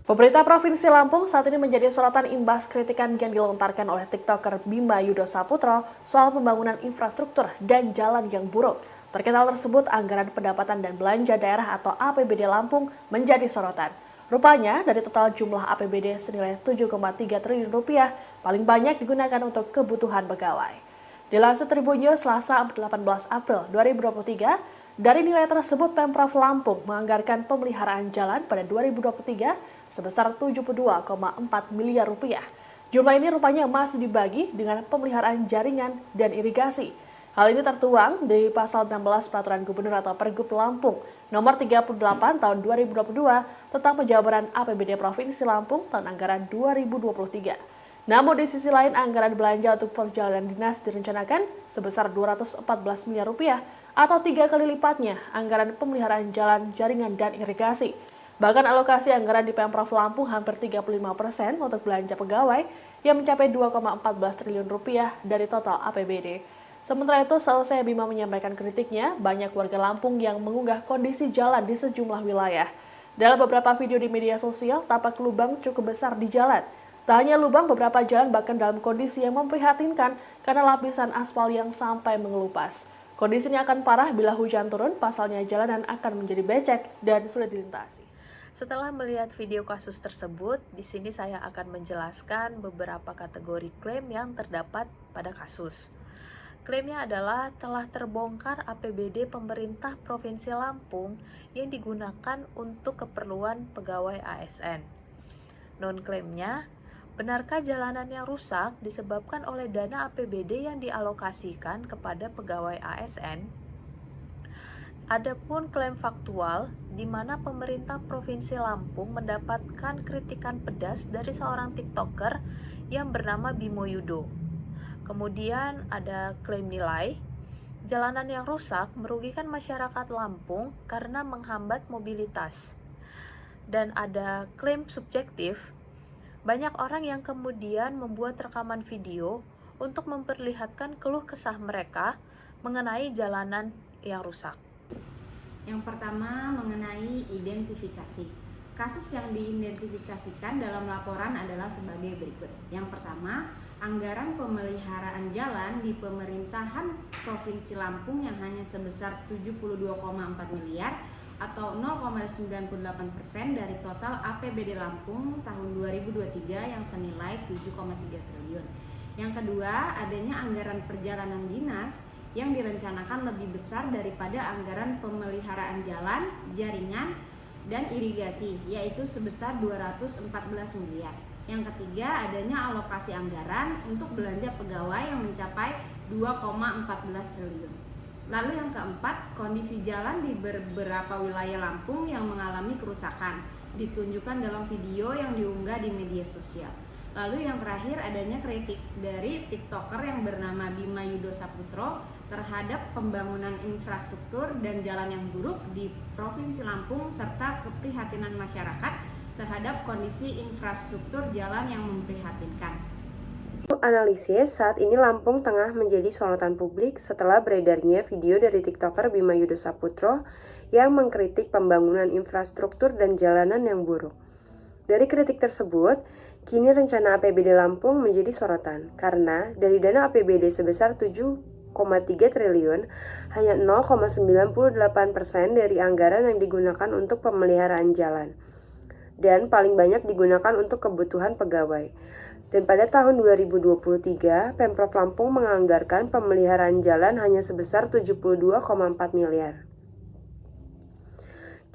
Pemerintah Provinsi Lampung saat ini menjadi sorotan imbas kritikan yang dilontarkan oleh TikToker Bima Yudho Saputro soal pembangunan infrastruktur dan jalan yang buruk. Terkait hal tersebut, anggaran pendapatan dan belanja daerah atau APBD Lampung menjadi sorotan. Rupanya, dari total jumlah APBD senilai 7,3 triliun rupiah, paling banyak digunakan untuk kebutuhan pegawai. Dilansir Tribun News Selasa 18 April 2023, dari nilai tersebut Pemprov Lampung menganggarkan pemeliharaan jalan pada 2023 sebesar 72,4 miliar rupiah. Jumlah ini rupanya masih dibagi dengan pemeliharaan jaringan dan irigasi. Hal ini tertuang di pasal 16 Peraturan Gubernur atau Pergub Lampung nomor 38 tahun 2022 tentang penjabaran APBD Provinsi Lampung tahun anggaran 2023. Namun di sisi lain anggaran belanja untuk perjalanan dinas direncanakan sebesar 214 miliar rupiah atau 3 kali lipatnya anggaran pemeliharaan jalan, jaringan, dan irigasi. Bahkan alokasi anggaran di Pemprov Lampung hampir 35% untuk belanja pegawai yang mencapai 2,14 triliun rupiah dari total APBD. Sementara itu, seusai Bima menyampaikan kritiknya, banyak warga Lampung yang mengunggah kondisi jalan di sejumlah wilayah. Dalam beberapa video di media sosial, tampak lubang cukup besar di jalan. Tak hanya lubang, beberapa jalan bahkan dalam kondisi yang memprihatinkan karena lapisan aspal yang sampai mengelupas. Kondisinya akan parah bila hujan turun, pasalnya jalanan akan menjadi becek dan sulit dilintasi. Setelah melihat video kasus tersebut, di sini saya akan menjelaskan beberapa kategori klaim yang terdapat pada kasus. Klaimnya adalah telah terbongkar APBD pemerintah Provinsi Lampung yang digunakan untuk keperluan pegawai ASN. Non-klaimnya, benarkah jalanan yang rusak disebabkan oleh dana APBD yang dialokasikan kepada pegawai ASN? Adapun klaim faktual, di mana pemerintah Provinsi Lampung mendapatkan kritikan pedas dari seorang TikToker yang bernama Bima Yudho. Kemudian ada klaim nilai, jalanan yang rusak merugikan masyarakat Lampung karena menghambat mobilitas. Dan ada klaim subjektif, banyak orang yang kemudian membuat rekaman video untuk memperlihatkan keluh kesah mereka mengenai jalanan yang rusak. Yang pertama mengenai identifikasi. Kasus yang diidentifikasikan dalam laporan adalah sebagai berikut. Yang pertama, anggaran pemeliharaan jalan di pemerintahan Provinsi Lampung yang hanya sebesar 72,4 miliar atau 0,98% dari total APBD Lampung tahun 2023 yang senilai 7,3 triliun. Yang kedua, adanya anggaran perjalanan dinas yang direncanakan lebih besar daripada anggaran pemeliharaan jalan, jaringan, dan irigasi, yaitu sebesar 214 miliar. Yang ketiga, adanya alokasi anggaran untuk belanja pegawai yang mencapai 2,14 triliun. Lalu yang keempat, kondisi jalan di beberapa wilayah Lampung yang mengalami kerusakan, ditunjukkan dalam video yang diunggah di media sosial. Lalu yang terakhir, adanya kritik dari TikToker yang bernama Bima Yudho Saputro terhadap pembangunan infrastruktur dan jalan yang buruk di Provinsi Lampung serta keprihatinan masyarakat terhadap kondisi infrastruktur jalan yang memprihatinkan. Untuk analisis, saat ini Lampung tengah menjadi sorotan publik setelah beredarnya video dari TikToker Bima Yudho Saputro yang mengkritik pembangunan infrastruktur dan jalanan yang buruk. Dari kritik tersebut, kini rencana APBD Lampung menjadi sorotan karena dari dana APBD sebesar 7,3 triliun, hanya 0,98% dari anggaran yang digunakan untuk pemeliharaan jalan dan paling banyak digunakan untuk kebutuhan pegawai. Dan pada tahun 2023, Pemprov Lampung menganggarkan pemeliharaan jalan hanya sebesar 72,4 miliar.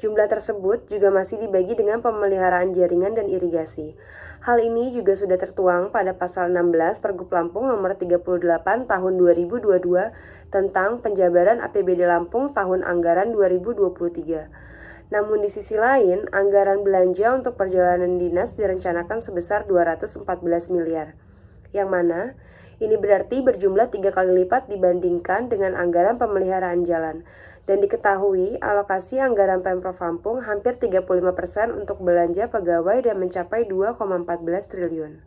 Jumlah tersebut juga masih dibagi dengan pemeliharaan jaringan dan irigasi. Hal ini juga sudah tertuang pada pasal 16 Pergub Lampung nomor 38 tahun 2022 tentang penjabaran APBD Lampung tahun anggaran 2023. Namun di sisi lain, anggaran belanja untuk perjalanan dinas direncanakan sebesar 214 miliar. Yang mana, ini berarti berjumlah 3 kali lipat dibandingkan dengan anggaran pemeliharaan jalan. Dan diketahui, alokasi anggaran Pemprov Lampung hampir 35% untuk belanja pegawai dan mencapai 2,14 triliun.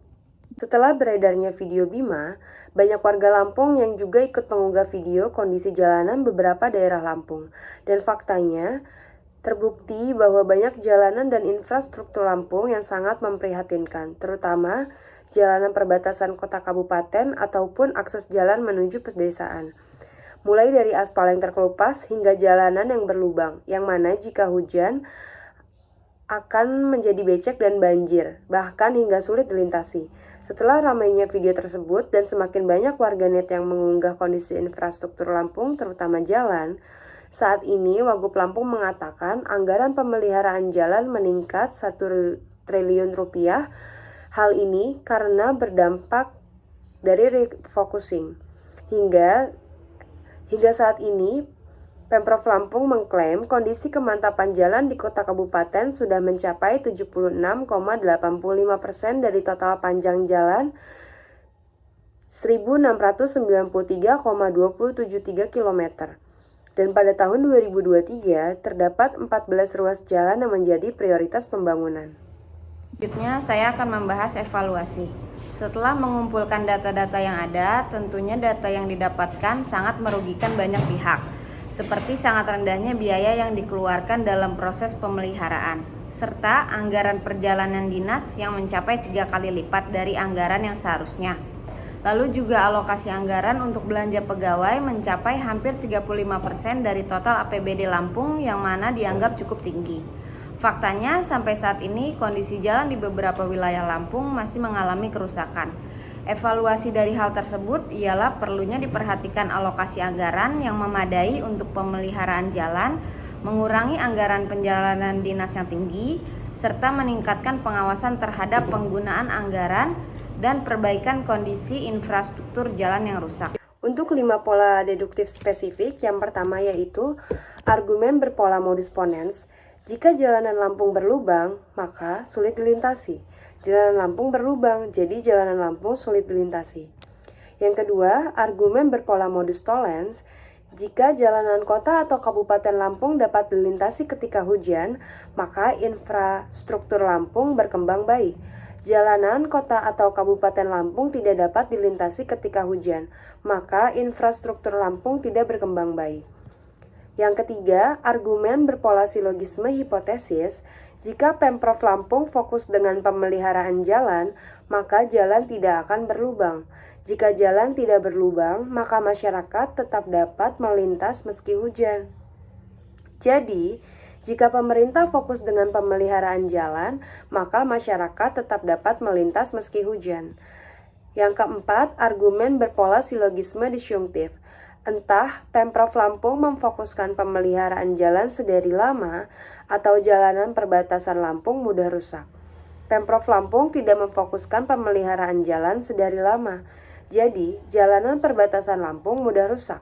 Setelah beredarnya video Bima, banyak warga Lampung yang juga ikut mengunggah video kondisi jalanan beberapa daerah Lampung. Dan faktanya, Terbukti bahwa banyak jalanan dan infrastruktur Lampung yang sangat memprihatinkan, terutama jalanan perbatasan kota kabupaten ataupun akses jalan menuju pedesaan. Mulai dari aspal yang terkelupas hingga jalanan yang berlubang, yang mana jika hujan akan menjadi becek dan banjir, bahkan hingga sulit dilintasi. Setelah ramainya video tersebut dan semakin banyak warganet yang mengunggah kondisi infrastruktur Lampung, terutama jalan, saat ini Wagub Lampung mengatakan anggaran pemeliharaan jalan meningkat 1 triliun rupiah. Hal ini karena berdampak dari refocusing. Hingga saat ini, Pemprov Lampung mengklaim kondisi kemantapan jalan di kota kabupaten sudah mencapai 76,85% dari total panjang jalan 1.693,273 km. Dan pada tahun 2023 terdapat 14 ruas jalan yang menjadi prioritas pembangunan. Selanjutnya saya akan membahas evaluasi. Setelah mengumpulkan data-data yang ada, tentunya data yang didapatkan sangat merugikan banyak pihak, seperti sangat rendahnya biaya yang dikeluarkan dalam proses pemeliharaan, serta anggaran perjalanan dinas yang mencapai 3 kali lipat dari anggaran yang seharusnya. Lalu juga alokasi anggaran untuk belanja pegawai mencapai hampir 35% dari total APBD Lampung yang mana dianggap cukup tinggi. Faktanya sampai saat ini kondisi jalan di beberapa wilayah Lampung masih mengalami kerusakan. Evaluasi dari hal tersebut ialah perlunya diperhatikan alokasi anggaran yang memadai untuk pemeliharaan jalan, mengurangi anggaran penjalanan dinas yang tinggi, serta meningkatkan pengawasan terhadap penggunaan anggaran dan perbaikan kondisi infrastruktur jalan yang rusak. Untuk 5 pola deduktif spesifik, yang pertama yaitu argumen berpola modus ponens. Jika jalanan Lampung berlubang, maka sulit dilintasi. Jalanan Lampung berlubang, jadi jalanan Lampung sulit dilintasi. Yang kedua, argumen berpola modus tollens. Jika jalanan kota atau kabupaten Lampung dapat dilintasi ketika hujan, maka infrastruktur Lampung berkembang baik. Jalanan kota atau kabupaten Lampung tidak dapat dilintasi ketika hujan, maka infrastruktur Lampung tidak berkembang baik. Yang ketiga, argumen berpola silogisme hipotesis. Jika Pemprov Lampung fokus dengan pemeliharaan jalan, maka jalan tidak akan berlubang. Jika jalan tidak berlubang, maka masyarakat tetap dapat melintas meski hujan. Jadi, jika pemerintah fokus dengan pemeliharaan jalan, maka masyarakat tetap dapat melintas meski hujan. Yang keempat, argumen berpola silogisme disjunktif. Entah Pemprov Lampung memfokuskan pemeliharaan jalan sedari lama atau jalanan perbatasan Lampung mudah rusak. Pemprov Lampung tidak memfokuskan pemeliharaan jalan sedari lama, jadi jalanan perbatasan Lampung mudah rusak.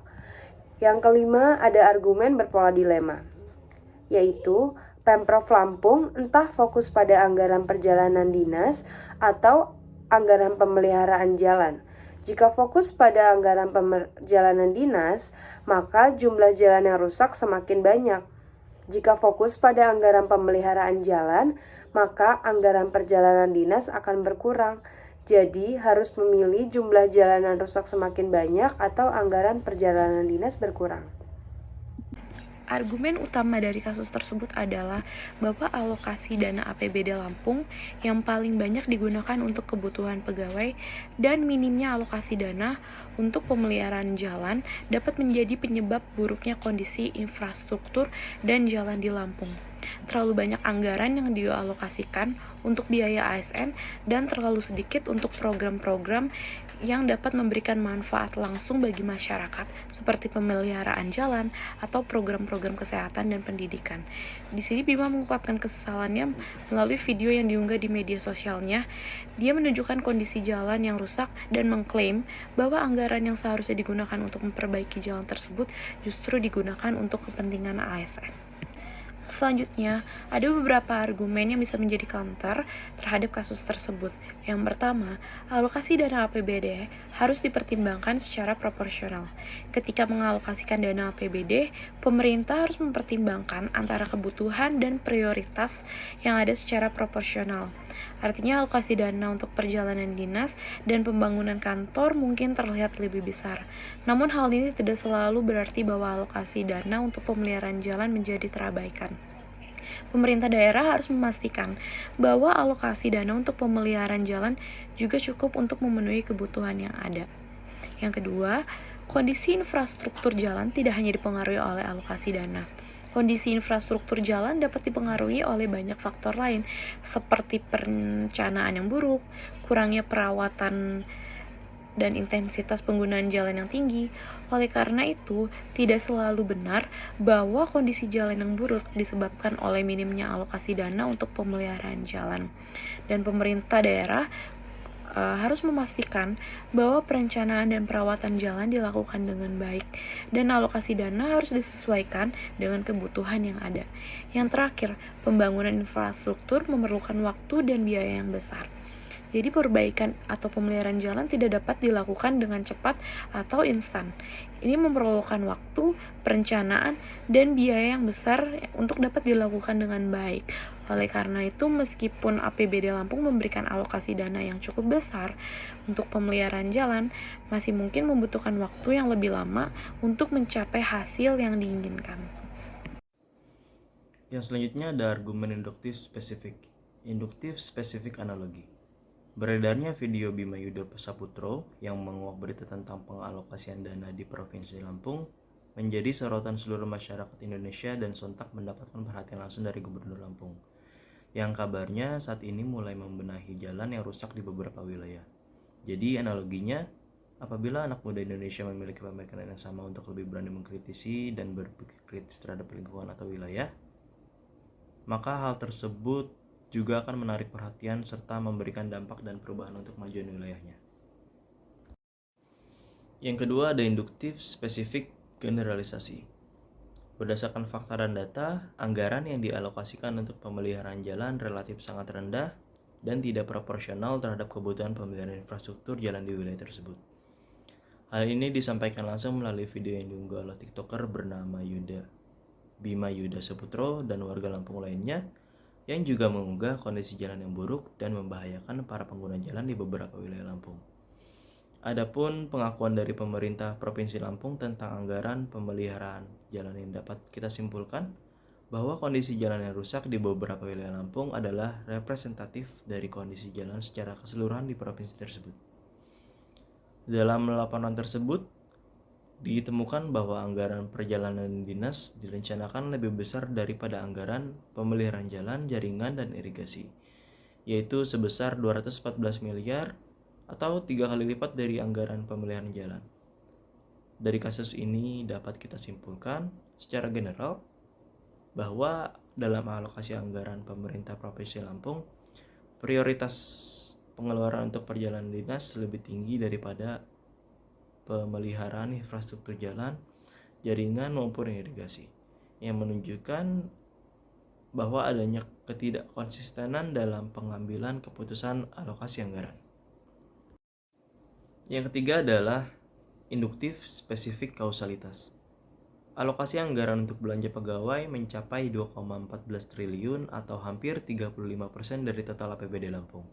Yang kelima, ada argumen berpola dilema, yaitu Pemprov Lampung entah fokus pada anggaran perjalanan dinas atau anggaran pemeliharaan jalan. Jika fokus pada anggaran perjalanan dinas, maka jumlah jalan yang rusak semakin banyak. Jika fokus pada anggaran pemeliharaan jalan, maka anggaran perjalanan dinas akan berkurang. Jadi harus memilih jumlah jalanan rusak semakin banyak atau anggaran perjalanan dinas berkurang. Argumen utama dari kasus tersebut adalah bahwa alokasi dana APBD Lampung yang paling banyak digunakan untuk kebutuhan pegawai dan minimnya alokasi dana untuk pemeliharaan jalan dapat menjadi penyebab buruknya kondisi infrastruktur dan jalan di Lampung. Terlalu banyak anggaran yang dialokasikan untuk biaya ASN dan terlalu sedikit untuk program-program yang dapat memberikan manfaat langsung bagi masyarakat seperti pemeliharaan jalan atau program-program kesehatan dan pendidikan. Di sini Bima mengungkapkan kesesalannya melalui video yang diunggah di media sosialnya. Dia menunjukkan kondisi jalan yang rusak dan mengklaim bahwa anggaran yang seharusnya digunakan untuk memperbaiki jalan tersebut justru digunakan untuk kepentingan ASN. Selanjutnya, ada beberapa argumen yang bisa menjadi counter terhadap kasus tersebut. Yang pertama, alokasi dana APBD harus dipertimbangkan secara proporsional. Ketika mengalokasikan dana APBD, pemerintah harus mempertimbangkan antara kebutuhan dan prioritas yang ada secara proporsional. Artinya alokasi dana untuk perjalanan dinas dan pembangunan kantor mungkin terlihat lebih besar. Namun hal ini tidak selalu berarti bahwa alokasi dana untuk pemeliharaan jalan menjadi terabaikan. Pemerintah daerah harus memastikan bahwa alokasi dana untuk pemeliharaan jalan juga cukup untuk memenuhi kebutuhan yang ada. Yang kedua, kondisi infrastruktur jalan tidak hanya dipengaruhi oleh alokasi dana. Kondisi infrastruktur jalan dapat dipengaruhi oleh banyak faktor lain, seperti perencanaan yang buruk, kurangnya perawatan dan intensitas penggunaan jalan yang tinggi. Oleh karena itu, tidak selalu benar bahwa kondisi jalan yang buruk disebabkan oleh minimnya alokasi dana untuk pemeliharaan jalan. Dan pemerintah daerah harus memastikan bahwa perencanaan dan perawatan jalan dilakukan dengan baik dan alokasi dana harus disesuaikan dengan kebutuhan yang ada. Yang terakhir, pembangunan infrastruktur memerlukan waktu dan biaya yang besar. Jadi perbaikan atau pemeliharaan jalan tidak dapat dilakukan dengan cepat atau instan. Ini memerlukan waktu, perencanaan, dan biaya yang besar untuk dapat dilakukan dengan baik. Oleh karena itu, meskipun APBD Lampung memberikan alokasi dana yang cukup besar untuk pemeliharaan jalan, masih mungkin membutuhkan waktu yang lebih lama untuk mencapai hasil yang diinginkan. Yang selanjutnya ada argumen induktif spesifik analogi. Beredarnya video Bima Yudo Saputro yang menguak berita tentang pengalokasian dana di Provinsi Lampung menjadi sorotan seluruh masyarakat Indonesia dan sontak mendapatkan perhatian langsung dari Gubernur Lampung, yang kabarnya saat ini mulai membenahi jalan yang rusak di beberapa wilayah. Jadi analoginya, apabila anak muda Indonesia memiliki pemikiran yang sama untuk lebih berani mengkritisi dan berpikir kritis terhadap lingkungan atau wilayah, maka hal tersebut juga akan menarik perhatian serta memberikan dampak dan perubahan untuk kemajuan wilayahnya. Yang kedua ada induktif spesifik generalisasi. Berdasarkan fakta dan data, anggaran yang dialokasikan untuk pemeliharaan jalan relatif sangat rendah dan tidak proporsional terhadap kebutuhan pemeliharaan infrastruktur jalan di wilayah tersebut. Hal ini disampaikan langsung melalui video yang diunggah oleh TikToker bernama Bima Yudo Saputro dan warga Lampung lainnya yang juga mengunggah kondisi jalan yang buruk dan membahayakan para pengguna jalan di beberapa wilayah Lampung. Adapun pengakuan dari pemerintah Provinsi Lampung tentang anggaran pemeliharaan jalan yang dapat kita simpulkan bahwa kondisi jalan yang rusak di beberapa wilayah Lampung adalah representatif dari kondisi jalan secara keseluruhan di provinsi tersebut. Dalam laporan tersebut, ditemukan bahwa anggaran perjalanan dinas direncanakan lebih besar daripada anggaran pemeliharaan jalan, jaringan, dan irigasi, yaitu sebesar 214 miliar atau 3 kali lipat dari anggaran pemeliharaan jalan. Dari kasus ini dapat kita simpulkan secara general bahwa dalam alokasi anggaran pemerintah Provinsi Lampung, prioritas pengeluaran untuk perjalanan dinas lebih tinggi daripada pemeliharaan infrastruktur jalan, jaringan maupun irigasi, yang menunjukkan bahwa adanya ketidakkonsistenan dalam pengambilan keputusan alokasi anggaran. Yang ketiga adalah induktif spesifik kausalitas. Alokasi anggaran untuk belanja pegawai mencapai 2,14 triliun atau hampir 35% dari total APBD Lampung.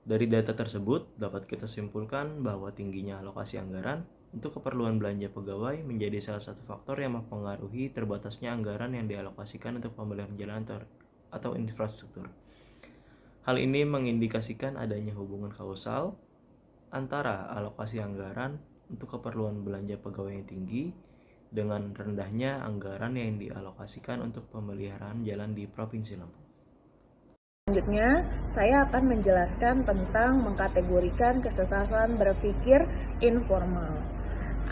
Dari data tersebut, dapat kita simpulkan bahwa tingginya alokasi anggaran untuk keperluan belanja pegawai menjadi salah satu faktor yang mempengaruhi terbatasnya anggaran yang dialokasikan untuk pemeliharaan jalan atau infrastruktur. Hal ini mengindikasikan adanya hubungan kausal antara alokasi anggaran untuk keperluan belanja pegawai yang tinggi dengan rendahnya anggaran yang dialokasikan untuk pemeliharaan jalan di Provinsi Lampung. Selanjutnya, saya akan menjelaskan tentang mengkategorikan kesesatan berpikir informal.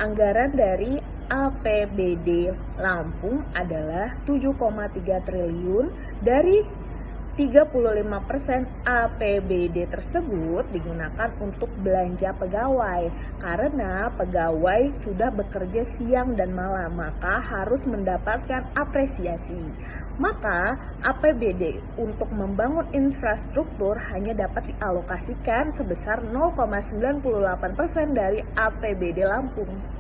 Anggaran dari APBD Lampung adalah 7,3 triliun. Dari 35% APBD tersebut digunakan untuk belanja pegawai. Karena pegawai sudah bekerja siang dan malam, maka harus mendapatkan apresiasi. Maka APBD untuk membangun infrastruktur hanya dapat dialokasikan sebesar 0,98% dari APBD Lampung.